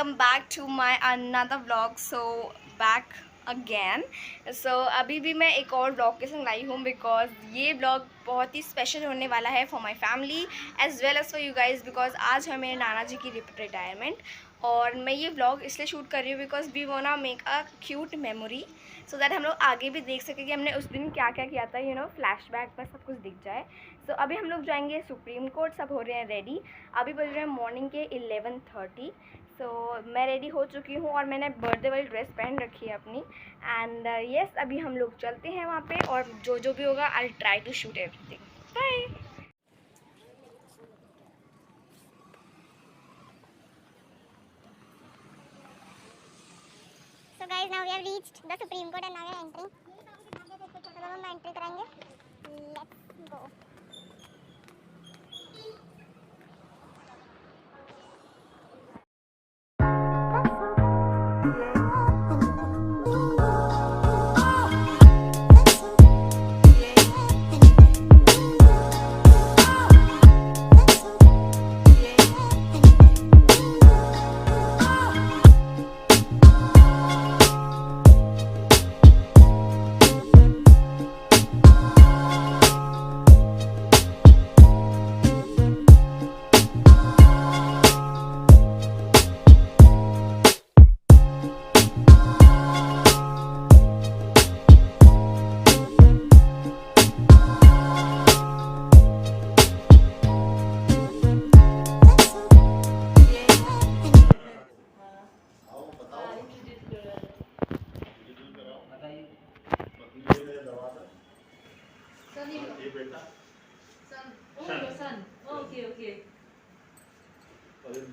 welcome back to my another vlog. So back again. So अभी भी मैं एक और vlog के संग लाई हूँ because ये vlog बहुत ही special होने वाला है for my family as well as for you guys because आज है मेरे नाना जी की रिटायरमेंट और मैं ये vlog इसलिए शूट कर रही हूँ because we wanna make a cute memory so that हम लोग आगे भी देख सकें कि हमने उस दिन क्या क्या किया था, you know, फ्लैशबैक में सब कुछ दिख जाए. So अभी हम लोग जाएंगे सुप्रीम कोर्ट. सब हो रहे हैं रेडी. अभी बज रहे हैं मॉर्निंग के 11:30. सो मैं रेडी हो चुकी हूँ और मैंने बर्थडे वाली ड्रेस पहन रखी है अपनी. एंड येस अभी हम लोग चलते हैं वहाँ पे और जो भी होगा I try to shoot everything. Bye. So guys, now we have reached the Supreme Court and now we are entering. तो हम एंट्री करेंगे. Let's go.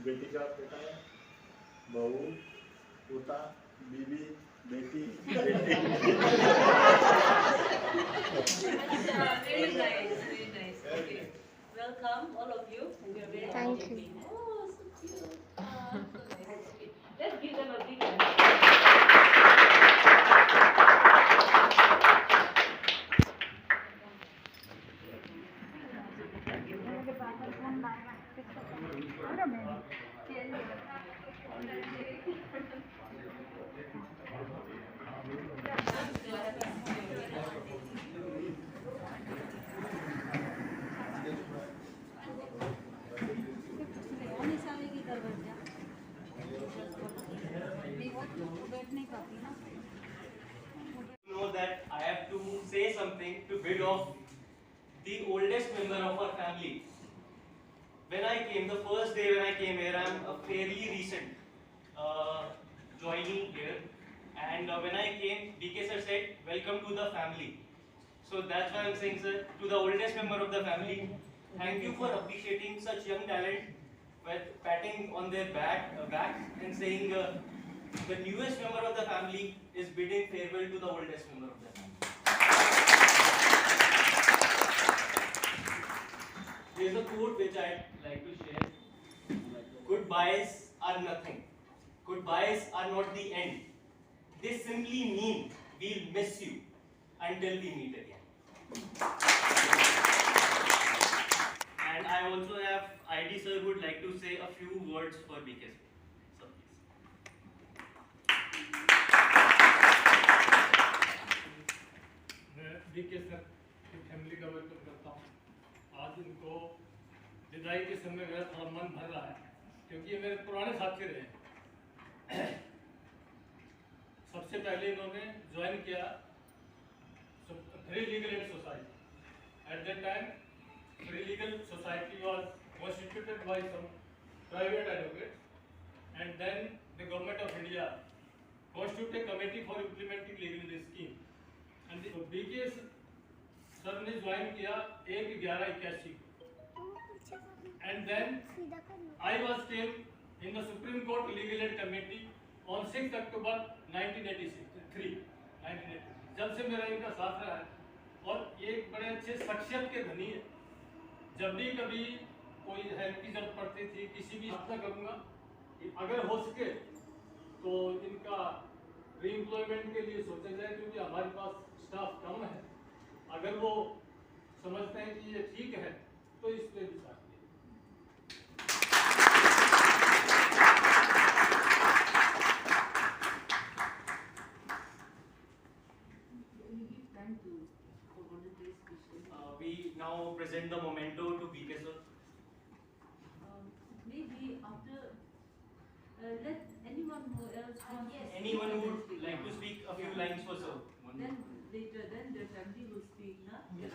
बेटी का बेटा है, बहू, पोता, बीबी, बेटी, बेटी. Very nice, very nice. Okay. Welcome, all of you. We are very Thank happy. you. Oh, so cute. So nice. Okay. Let's give them a big hand. Know that I have to say something to bid off the oldest member of our family. When I came, the first day when I came here, I am a fairly recent joining here, and when I came, DK sir said, "Welcome to the family." So that's why I'm saying, sir, to the oldest member of the family, thank you for appreciating such young talent with patting on their back and saying the newest member of the family is bidding farewell to the oldest member of the family. There is a quote which I'd like to share. Goodbyes are nothing. Goodbyes are not the end. They simply mean we'll miss you until we meet again. And I also have ID sir would like to say a few words for BK sir. So please. मैं BK sir की family का welcome करता हूँ. आज इनको विदाई के समय मेरा थोड़ा मन भर रहा है क्योंकि ये मेरे पुराने साथी रहे. सबसे पहले इन्होंने ज्वाइन किया free legal aid society. At that time free legal society was constituted by some private advocates and then the government of India constituted a committee for implementing legal aid scheme. And the BK sir ने join किया 1/11/81 को. And then I was came in the Supreme Court Legal Aid Committee on 6 October 1983. जब से मेरा इनका साथ रहा है और ये बड़े अच्छे शख्सियत के धनी है. जब भी कभी कोई हेल्प की जरूरत पड़ती थी किसी भी हफ्ता करूँगा अगर हो सके तो इनका रीएम्प्लॉयमेंट के लिए सोचा जाए क्योंकि हमारे पास स्टाफ कम है. अगर वो समझते हैं कि ये ठीक है तो इस पे भी साथ दिए. now present the memento to BK sir. Maybe after, let anyone who else wants to speak. Anyone who would like to speak a few lines for sir. Then later, then the family will speak, na? Yes.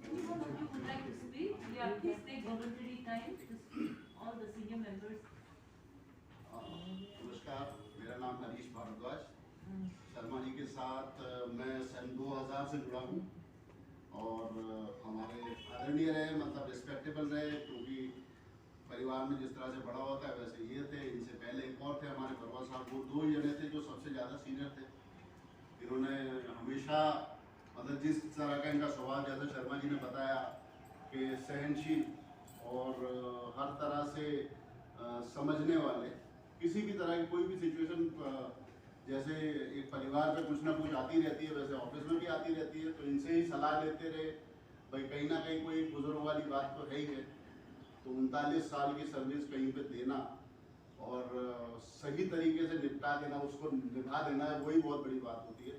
Anyone of you would like to speak? Yeah, please take voluntary time to speak. All the senior members. नमस्कार, मेरा नाम हरीश भारद्वाज। शर्मा जी के साथ मैं सन 2000 से जुड़ा हूँ और हमारे आदरणीय रहे, मतलब रिस्पेक्टेबल रहे, क्योंकि परिवार में जिस तरह से बड़ा होता है वैसे ये थे। इनसे पहले एक और थे हमारे परवा साहब, वो 2 ही जने थे जो सबसे ज़्यादा सीनियर थे। इन्होंने हमेशा मतलब जिस तरह का इनका स्वभाव, जैसे शर्मा जी ने बताया कि सहनशील और हर तरह से समझने वाले, किसी भी तरह की कोई भी सिचुएशन जैसे एक परिवार में कुछ ना कुछ आती रहती है वैसे ऑफिस में भी आती रहती है, तो इनसे ही सलाह लेते रहे। भाई कहीं ना कहीं कोई बुजुर्ग वाली बात तो है ही है, तो 39 साल की सर्विस कहीं पे देना और सही तरीके से निपटा देना, उसको निभा देना, वही बहुत बड़ी बात होती है।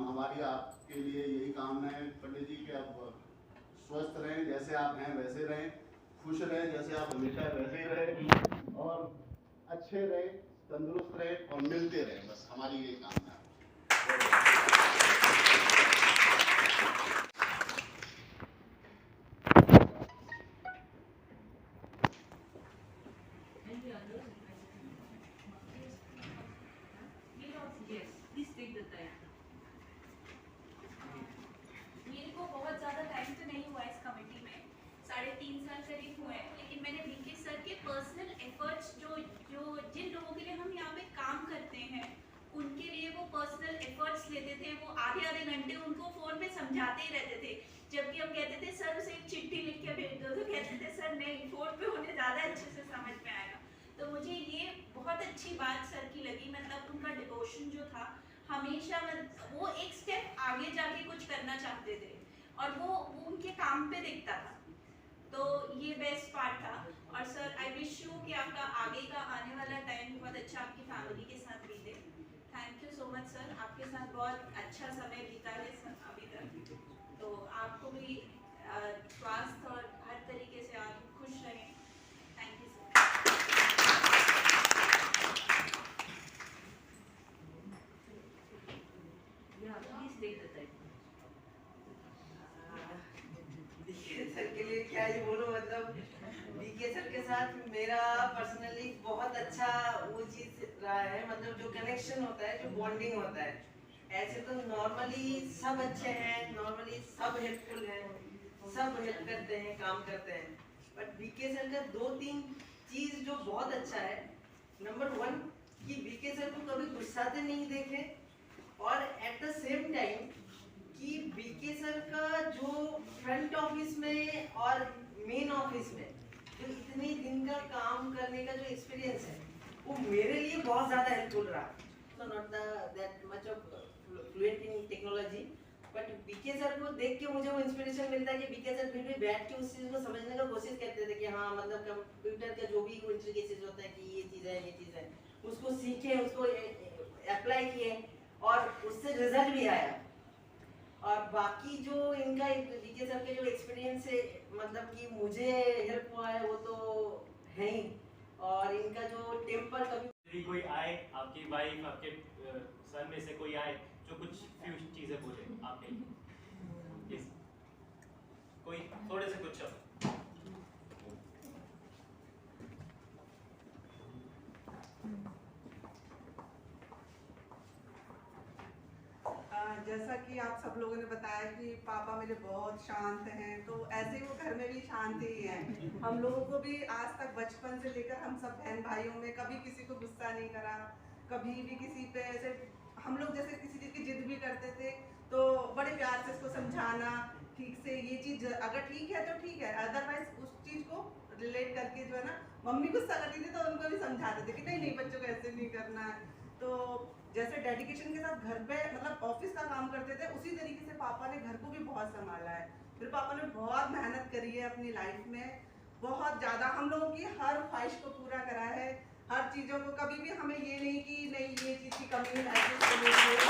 हमारी आपके लिए यही कामना है पंडित जी कि आप स्वस्थ रहें, जैसे आप हैं वैसे रहें, खुश रहें जैसे आप हमेशा वैसे ही रहें, और अच्छे रहें, तंदुरुस्त रहें और मिलते रहें। बस हमारी यही कामना है। Any others? Yes, please take the time. मेरे को बहुत ज़्यादा टाइम तो नहीं हुआ इस कमेटी में, 3.5 साल करीब हुए हैं, लेकिन मैंने बीके सर के पर्सनल एफर्ट्स जो जिन लोगों के लिए हम यहाँ पे काम करते हैं उनके लिए वो पर्सनल एफर्ट्स लेते थे। वो आधे घंटे उनको फ़ोन पे समझाते ही रहते थे, जबकि हम कहते थे सर उसे एक चिट्ठी लिख के भेज दो, तो कहते थे सर नहीं, फ़ोन पे उन्हें ज़्यादा अच्छे से समझ में आएगा। तो मुझे ये बहुत अच्छी बात सर की लगी, मतलब उनका डिवोशन जो था हमेशा, वो एक स्टेप आगे जाके कुछ करना चाहते थे और वो उनके काम पे दिखता था। तो ये बेस्ट पार्ट था। और सर आई विश यू कि आपका आगे का आने वाला टाइम बहुत अच्छा आपकी फैमिली के साथ बीते। Thank you so much sir, आपके साथ बहुत अच्छा समय बीता है अभी तक, तो आपको भी स्वास्थ्य और हर तरीके से आप खुश रहें। Thank you sir. Yeah, please take the time. BK sir के लिए क्या ही बोलूं, मतलब बीके सर के साथ मेरा पर्सनली बहुत अच्छा वो चीज़ रहा है, मतलब जो कनेक्शन होता है, जो बॉन्डिंग होता है। ऐसे तो नॉर्मली सब अच्छे हैं, नॉर्मली सब हेल्पफुल हैं, सब हेल्प करते हैं, काम करते हैं, बट बीके सर का 2-3 चीज़ जो बहुत अच्छा है। नंबर 1 कि बीके सर को कभी गुस्साते नहीं देखे, और एट द सेम टाइम कि बीके सर का जो फ्रंट ऑफिस में और मेन ऑफिस में जो इतने दिन का काम करने का जो एक्सपीरियंस है, वो मेरे लिए बहुत ज़्यादा हेल्पफुल रहा। So not that much of fluent in technology, but BK sir को देख के मुझे वो इंस्पिरेशन मिलता है कि बीके सर फिर भी बैठ के उस चीज़ को समझने का कोशिश करते थे कि हाँ, मतलब कंप्यूटर का जो भी इंटरफेसेस होता है कि ये चीज़ है, उसको सीखे, उसको अप्लाई किए और उससे रिजल्ट भी आया। और बाकी जो इनका बीके सर के जो एक्सपीरियंस है, मतलब कि मुझे हेल्प हुआ है वो तो है ही, और इनका जो टेम्पर कभी कोई आए, आपकी वाइफ, आपके सन में से कोई आए जो कुछ फ्यू चीजें बोले आपके लिए, yes. कोई थोड़े से कुछ शब्द। जैसा कि आप सब लोगों ने बताया कि पापा मेरे बहुत शांत हैं, तो ऐसे ही वो घर में भी शांत ही हैं। हम लोगों को भी आज तक बचपन से लेकर हम सब बहन भाइयों में कभी किसी को गुस्सा नहीं करा, कभी भी किसी पे ऐसे हम लोग जैसे किसी चीज़ की जिद भी करते थे तो बड़े प्यार से उसको समझाना, ठीक से ये चीज़ अगर ठीक है तो ठीक है, अदरवाइज उस चीज़ को रिलेट करके जो है ना, मम्मी गुस्सा करती थी तो उनको भी समझाते थे कि नहीं नहीं बच्चों को ऐसे नहीं करना है। तो जैसे डेडिकेशन के साथ घर पे मतलब ऑफिस का काम करते थे, उसी तरीके से पापा ने घर को भी बहुत संभाला है। फिर पापा ने बहुत मेहनत करी है अपनी लाइफ में, बहुत ज़्यादा हम लोगों की हर ख्वाहिश को पूरा करा है, हर चीज़ों को कभी भी हमें ये नहीं कि नहीं ये चीज़ की कमी महसूस करनी चाहिए।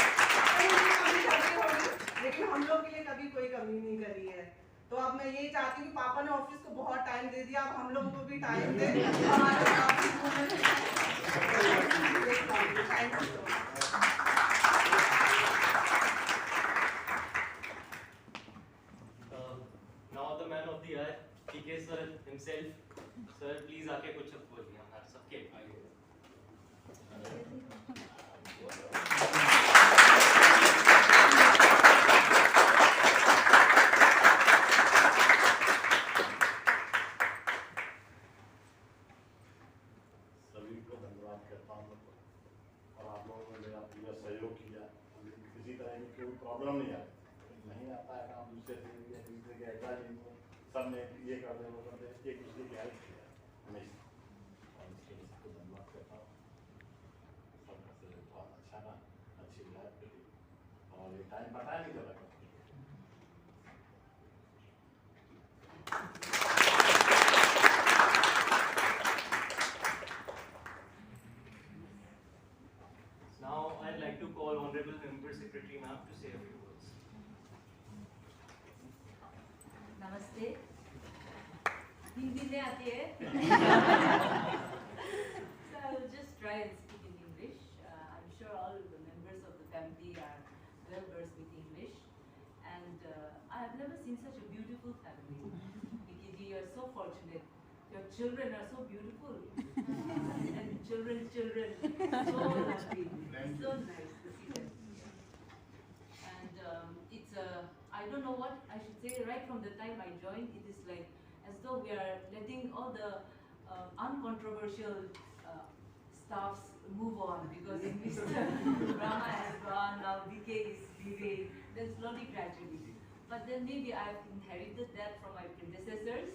कमी करनी होगी लेकिन हम लोग के लिए कभी कोई कमी नहीं करी है। तो अब मैं यही चाहती हूँ कि पापा ने ऑफिस को बहुत टाइम दे दिया, अब हम लोगों को भी टाइम दे हमारे thank you. Now the man of the hour, PK sir himself. Sir, please आके कुछ बोलिए हमारे सबके आगे। सभी को धन्यवाद करता हूँ और आप लोगों ने मेरा पूरा सहयोग किया। किसी तरह की कोई प्रॉब्लम नहीं आई, नहीं आता है काम दूसरे के एडवाइस नहीं, सब ने ये कर दे वो कर दे, एक दूसरे की हेल्प किया हमेशा और इसके लिए सबको धन्यवाद करता हूँ। सबका से बहुत अच्छा ना, अच्छी लाइफ करी और ये टाइम पता नहीं चला। Now I'd like to call Honorable Member Secretary Ma'am to say a few words. नमस्ते। हिंदी में आती है? So I will just try and speak in English. I'm sure all the members of the family are well versed with English, and I have never seen such a beautiful family. Because you are so fortunate. Your children are so beautiful, and children, so happy, so nice to see them. And it's I don't know what I should say. Right from the time I joined, it is like as though we are letting all the uncontroversial stuffs move on because Mr. Rama has gone, now DK is leaving, then slowly, gradually. But then maybe I've inherited that from my predecessors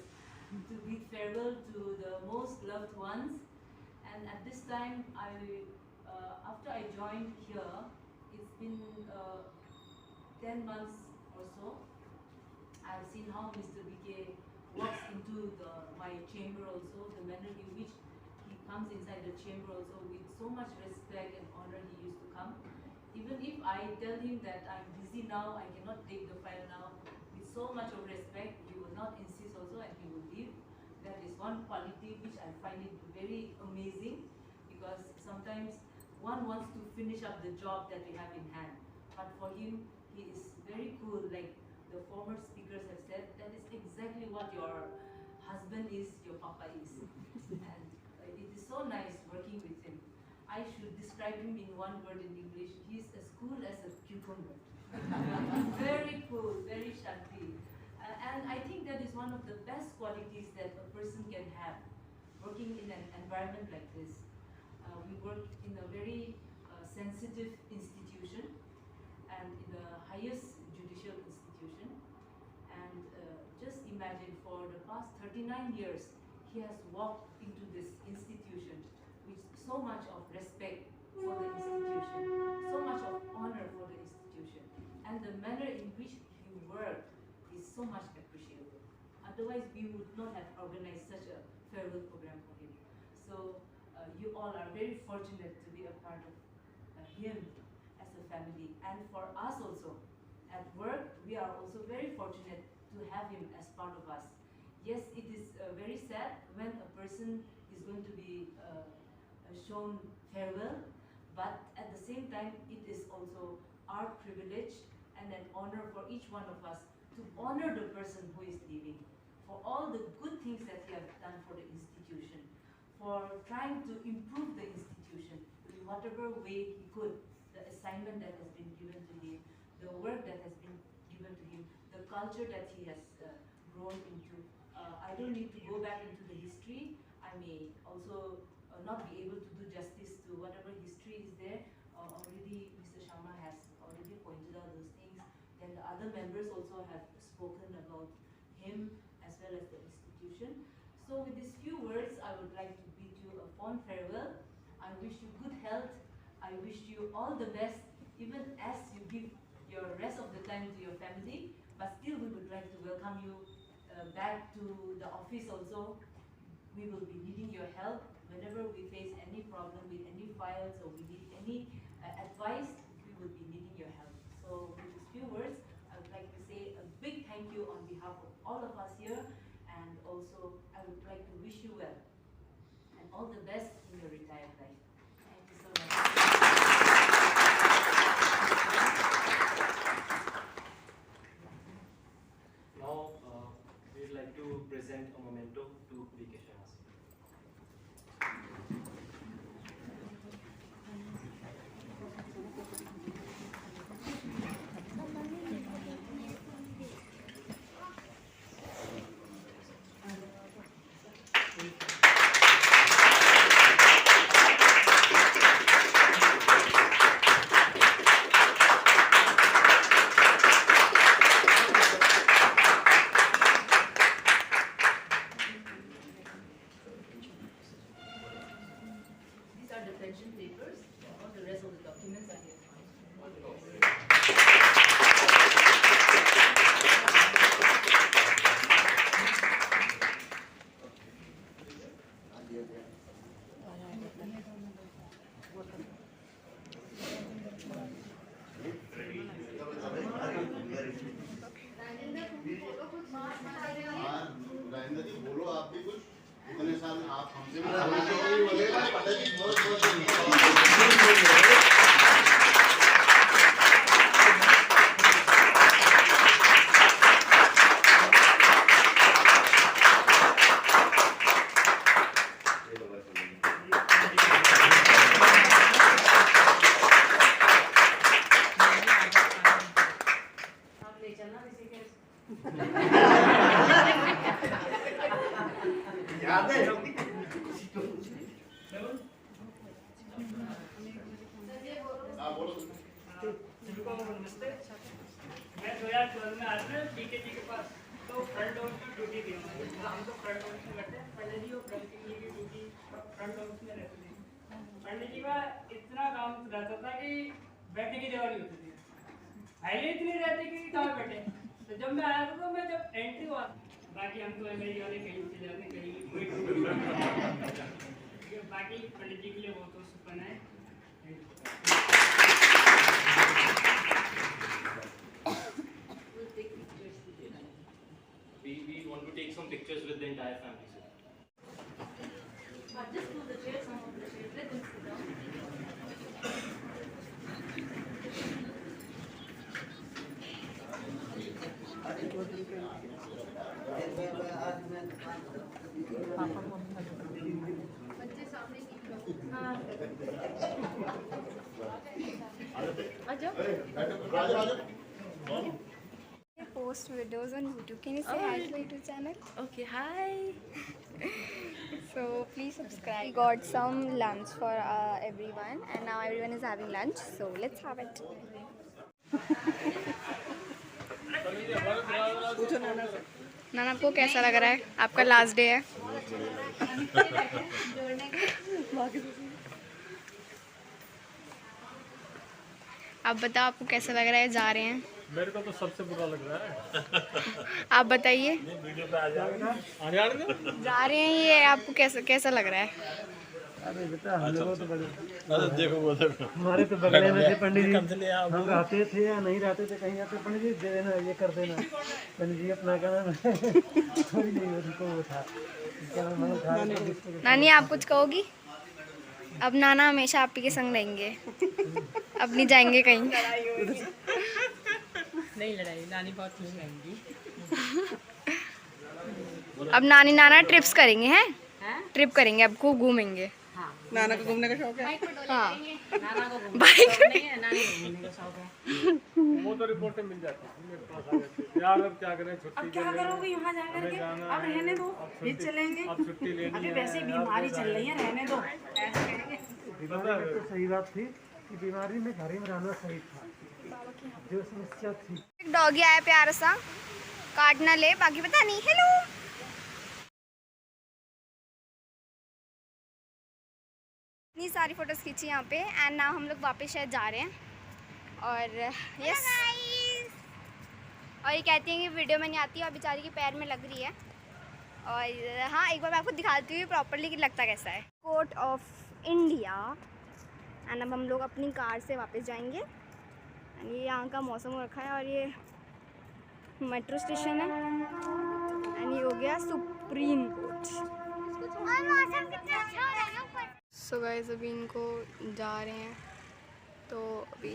to bid farewell to the most loved ones. And at this time, after I joined here, it's been 10 months or so. I've seen how Mr. BK walks into my chamber also, the manner in which he comes inside the chamber also with so much respect and honor he used to come. Even if I tell him that I'm busy now, I cannot take the file now, with so much of respect, he will not insist also and he will leave. That is one quality which I find it very amazing because sometimes one wants to finish up the job that we have in hand. But for him, he is very cool, like the former speakers have said, that is exactly what your husband is, your papa is. And it is so nice working with him. I should describe him in one word in English. He is as cool as a cucumber. Very cool, very shanti. And I think that is one of the best qualities that a person can have working in an environment like this. We work in a very sensitive institution and in the highest judicial institution. And just imagine for the past 39 years, he has walked into this institution with so much of respect for the institution, so much of honor for the institution. And the manner in which he worked is so much appreciable. Otherwise, we would not have organized such a farewell program for him. So you all are very fortunate to be a part of him as a family. And for us also, at work, we are also very fortunate to have him as part of us. Yes, it is very sad when a person is going to be shown farewell, but at the same time, it is also our privilege and an honor for each one of us to honor the person who is leaving, for all the good things that he has done for the institution, for trying to improve the institution in whatever way he could, the assignment that has been given to him, the work that has been given to him, the culture that he has grown into. I don't need to go back into the history. I may also not be able to do justice to whatever history is there. Already Mr. Sharma has already pointed out those things. Then the other members also have spoken about him as well as the institution. So with these few words, I would like to bid you a fond farewell. I wish you good health. I wish you all the best, even as you give your rest of the time to your family. But still, we would like to welcome you back to the office also. We will be needing your help whenever we face any problem with any files or we need any advice, we will be needing your help. So with these few words, I would like to say a big thank you on behalf of all of us here, and also I would like to wish you well and all the best in your retired life. Thank you so much. Now, we'd like to present a memento to B.K. Sharma. These are the pension papers. All the rest of the documents are here. Rajendra जी बोलो आप भी कुछ इतने साल आप हमसे भी बोलेगा पता जी बहुत आप ले चलना किसी के याद है हाँ बोलो नमस्ते, मैं 2012 में आया था बीके जी के पास, तो फ्रंट ऑफिस की ड्यूटी थी। हम तो फ्रंट ऑफिस में बैठे, पंडित जी और प्रगति जी की ड्यूटी फ्रंट ऑफिस में रहती थी। पंडित जी का इतना काम रहता था कि बैठने की जगह नहीं होती थी, फाइलें इतनी रहती कि कहाँ बैठे। तो जब मैं आया था तो मैं जब एंट्री हुआ, बाकी हम तो मेरी वाले कहीं चले जाते कहीं बाकी पंडित जी के लिए बहुत बहुत सुपन है। We want to take some pictures with the entire family, sir. Just move the chairs, some of the chairs. Let them sit down. Post videos on YouTube. Can you say hi to the YouTube channel? Okay, hi. So please subscribe. We got some lunch for everyone, and now everyone is having lunch. So let's have it. नाना आपको कैसा लग रहा है? आपका last day है। आप बताओ आपको कैसा लग रहा है? जा रहे हैं। मेरे को तो सबसे बुरा लग रहा है। आप बताइए। वीडियो पे आ जाएगा। जा रहे हैं ये, आपको कैसा लग रहा है? अरे बेटा हम लोग तो बड़े देखो वो हमारे तो बगले में थे पंडित जी, हम रहते थे या नहीं रहते थे कहीं आते पंडित जी दे देना ये कर देना, पंडित जी अपना कहना कोई नहीं उनको वो था। नानी आप कुछ कहोगी? अब नाना हमेशा आप ही के संग रहेंगे, अब नहीं जाएंगे कहीं। नहीं लड़ाई, नानी बहुत खुश रहेंगी। अब नानी नाना ट्रिप्स करेंगे हैं? ट्रिप करेंगे, अब खूब घूमेंगे। नाना को घूमने का शौक है। हाँ नाना को बाइक नहीं है, नानी को घूमने का शौक है। वो तो रिपोर्टें मिल जाती है मेरे पास आ जाती है। यार अब क्या करें, छुट्टी अब क्या करोगे यहाँ जा करके? अब रहने दो, फिर चलेंगे। अब छुट्टी लेनी अभी है। वैसे बीमारी चल रही है, रहने दो, ऐसे कहेंगे। बीमारी में तो सही बात थी कि बीमारी में घर में रहना सही था, जो समस्या थी। एक डॉगी आया प्यारा सा, काट ना ले, बाकी पता नहीं। हेलो, इतनी सारी फोटोज खींची यहाँ पे, एंड नाउ हम लोग वापस शायद जा रहे हैं। और यस, और ये कहती हैं कि वीडियो में नहीं आती, और बेचारी के पैर में लग रही है। और हाँ, एक बार मैं आपको दिखाती हूँ प्रॉपरली कि लगता कैसा है। Court of India. एंड अब हम लोग अपनी कार से वापस जाएंगे। एंड ये यहाँ का मौसम हो रखा है और ये मेट्रो स्टेशन है। एंड ये हो गया सुप्रीम कोर्ट। सो गाइस अभी इनको जा रहे हैं, तो अभी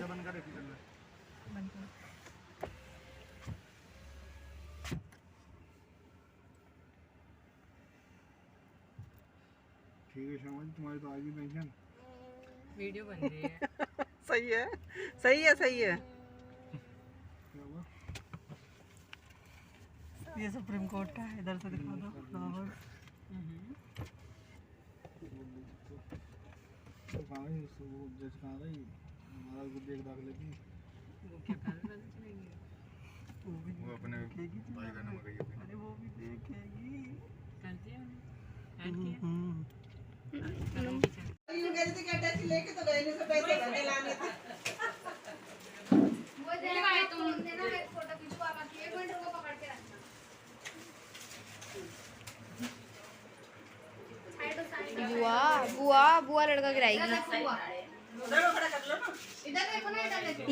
ठीक है शाम तुम्हारी तो आज भी पेंशन वीडियो बन रही है। सही है, सही है, सही है। ये सुप्रीम कोर्ट का है, इधर से दिखा दो। जज कहाँ गई, हमारा को देख दाख लेती है। वो क्या कर चलेंगे, वो अपने भाई का नाम गई। अरे वो भी देखेगी। करती है लेके तो गए से पैसे भरने लाने थे। वो भाई तुम देना, मैं फोटो खिंचवा बाकी 1 मिनट रुको, पकड़ के रखना। बुआ बुआ बुआ लड़का गिराएगी।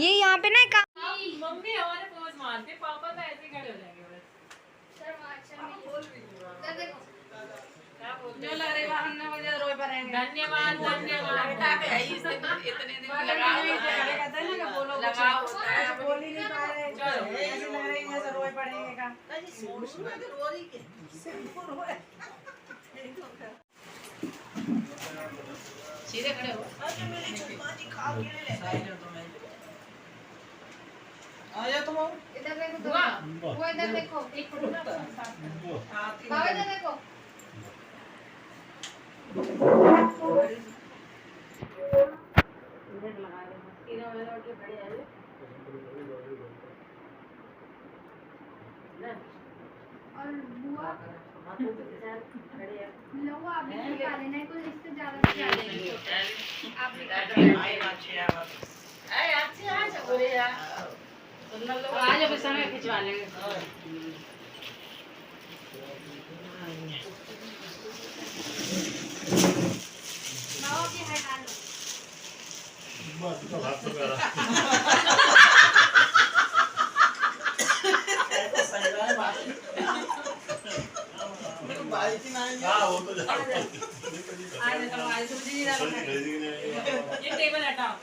ये यहाँ पे ना एक मम्मी हमारे पोज मारते, पापा तो ऐसे ही खड़े हो जाएंगे बस। जो लग रहा है हमने मुझे रोए पड़ेंगे। धन्यवाद धन्यवाद। इतने दिन लगाओ बोल ही नहीं पा रहे। ऐसे लग रही है जैसे रोए पड़ेंगे का। सीधे खड़े हो। आया तुम इधर देखो, वो इधर देखो, एक फोटो बाबा इधर देखो। और बुआ लो आप भी खा लेना, कुछ इससे ज्यादा खा लेंगे आप भी। आज अब समय खिंचवा लेंगे। ये टेबल हटाओ,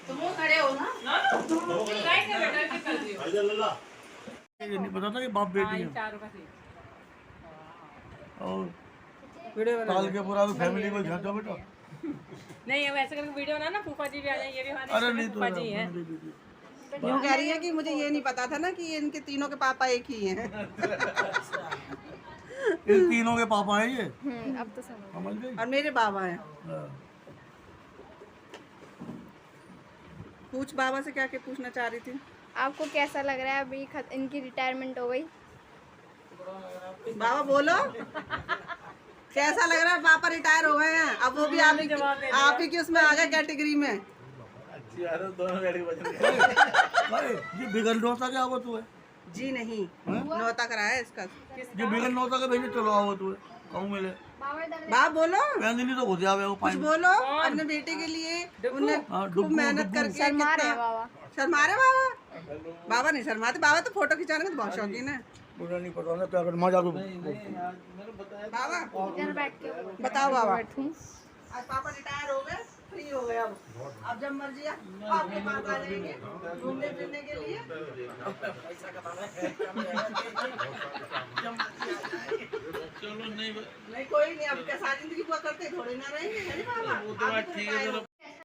तुम खड़े हो ना? राइट में बैठो, क्या कर रही हो? ये नहीं पता था कि बाप बेटी है। और ताल के पूरा फैमिली को घर जाओ बेटा। नहीं अब ऐसे करके वीडियो ना फूफा जी भी आ जाए, ये भी अरे हमारे नहीं फूफा जी हैं। यूँ कह रही है कि मुझे ये नहीं पता था ना कि इनके तीनों के पापा एक ही हैं। इन तीनों के पापा हैं ये। अब तो समझ गई। और मेरे बाबा हैं। पूछ बाबा से क्या क्या पूछना चाह रही थी। आपको कैसा लग रहा है अभी इनकी रिटायरमेंट हो गई? बाबा बोलो कैसा लग रहा है? पापा रिटायर हो गए हैं, अब वो भी आप ही की उसमें आ गए कैटेगरी में। ये बिगड़ नौता क्या हुआ तू है? जी नहीं, नौता कराया इसका। ये बिगड़ नौता का भेजे चलो आओ तू है कहूँ मिले। बाप बोलो नहीं तो घुस जावे वो कुछ बोलो अपने बेटे के लिए। उन्हें खूब मेहनत करके शर्मा रहे हैं बाबा। शर्मा रहे बाबा? बाबा नहीं शर्माते, बाबा तो फोटो खिंचाने में बहुत शौकीन है। मुझे नहीं पता ना क्या कर मजा दो। बाबा इधर बैठ के बताओ बाबा। बैठूं? आज पापा रिटायर हो गए, फ्री हो गए। अब जब मर्जी आपके पास आ जाएंगे घूमने फिरने के लिए। चलो नहीं कोई नहीं, अब क्या सारी जिंदगी पूरा करते थोड़े ना रहेंगे, है ना बाबा?